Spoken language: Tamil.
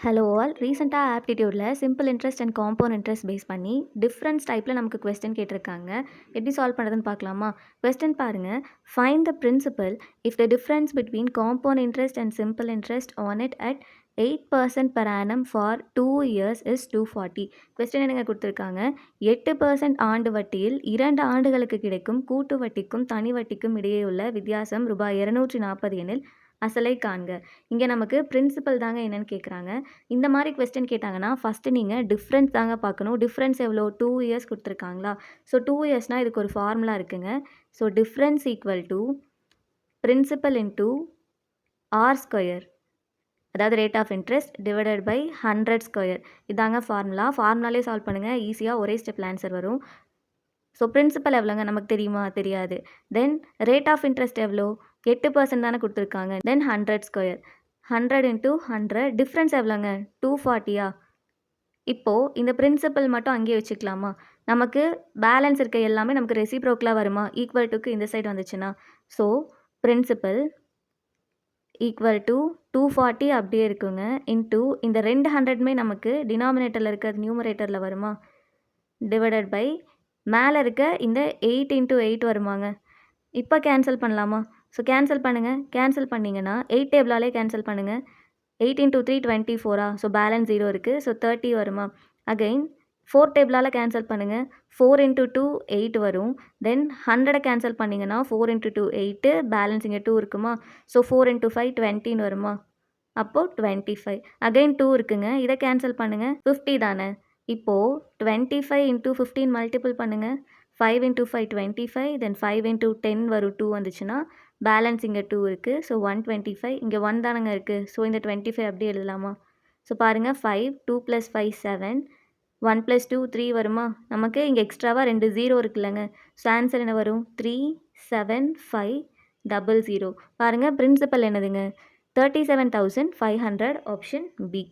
Hello all. ரீசெண்டாக ஆப்டிடியூடில் simple interest and compound interest base பண்ணி டிஃப்ரெண்ட்ஸ் டைப்பில் நமக்கு கொஸ்டின் கேட்டிருக்காங்க. எப்படி சால்வ் பண்ணுறதுன்னு பார்க்கலாமா? கொஸ்டின் பாருங்கள். Find the principal if the difference between compound interest and simple interest on it at 8% per annum for 2 years is 240. Question என்னங்க கொடுத்துருக்காங்க? 8% ஆண்டு வட்டியில் 2 ஆண்டுகளுக்கு கிடைக்கும் கூட்டு வட்டிக்கும் தனி வட்டிக்கும் இடையே உள்ள வித்தியாசம் ரூபாய் 240 எனில் அசலை காண்க. இங்கே நமக்கு பிரின்சிபல் தாங்க என்னன்னு கேட்குறாங்க. இந்த மாதிரி கொஸ்டின் கேட்டாங்கன்னா ஃபஸ்ட்டு நீங்கள் டிஃப்ரென்ஸ் தாங்க பார்க்கணும். டிஃப்ரென்ஸ் எவ்வளோ? 2 இயர்ஸ் கொடுத்துருக்காங்களா? ஸோ 2 இயர்ஸ்னால் இதுக்கு ஒரு ஃபார்முலா இருக்குங்க. So difference equal to principal into R square, அதாவது rate of interest divided by 100 square. இதாங்க ஃபார்முலாலே சால்வ் பண்ணுங்கள். ஈஸியாக ஒரே ஸ்டெப்பில் ஆன்சர் வரும். ஸோ பிரின்சிபல் எவ்வளோங்க நமக்கு தெரியுமா? தெரியாது. தென் ரேட் ஆஃப் இன்ட்ரெஸ்ட் எவ்வளோ? 8% தானே கொடுத்துருக்காங்க. தென் 100 ஸ்கொயர், 100 இன்ட்டு 100. டிஃப்ரென்ஸ் எவ்வளோங்க? 240யா? இப்போது இந்த பிரின்சிபல் மட்டும் அங்கேயே வச்சுக்கலாமா? நமக்கு பேலன்ஸ் இருக்க எல்லாமே நமக்கு ரெசிப்ரோக்கலாக வருமா? ஈக்குவல் டுக்கு இந்த சைடு வந்துச்சுன்னா. ஸோ பிரின்சிபல் ஈக்குவல் டு 240 அப்படியே இருக்குங்க. இன்ட்டு இந்த 200மே நமக்கு டினாமினேட்டரில் இருக்கிறது நியூமரேட்டரில் வருமா? டிவைடட் பை மேலே இருக்க இந்த 8 இன்ட்டு 8 வருமாங்க. இப்போ கேன்சல் பண்ணலாமா? ஸோ கேன்சல் பண்ணுங்கள். கேன்சல் பண்ணிங்கன்னா 8 டேபிளாலே கேன்சல் பண்ணுங்கள். 8 இன்ட்டு 3 24. ஸோ பேலன்ஸ் 0 இருக்குது. ஸோ 30 வருமா? அகைன் 4 டேபிளால் கேன்சல் பண்ணுங்கள். 4 இன்ட்டு 2 8 வரும். தென் 100 கேன்சல் பண்ணிங்கன்னா 4 இன்ட்டு 2 8, பேலன்ஸ் இங்கே 2 இருக்குமா? ஸோ 4 இன்ட்டு 5 20 வருமா? அப்போது 25. அகைன் 2 இருக்குங்க. இதை கேன்சல் பண்ணுங்கள். 50 தானே? இப்போது 25 இன்ட்டு 15 மல்டிபிள் பண்ணுங்கள். 5 இன்ட்டு 5 25, தென் 5 இன்ட்டு 10 வரும். 2 வந்துச்சுன்னா பேலன்ஸ் இங்கே 2 இருக்குது. ஸோ 125. இங்கே 1 தானங்க இருக்குது. ஸோ இந்த 25 அப்படியே எழுதலாமா? ஸோ பாருங்கள், 5 2 + 5 7, 1 + 2 3 வருமா? நமக்கு இங்கே எக்ஸ்ட்ராவாக 2 0 இருக்குல்லங்க. ஸோ ஆன்சர் என்ன வரும்? 3 7 5 00. பாருங்கள், பிரின்சிபல் என்னதுங்க? 37,500. Option B.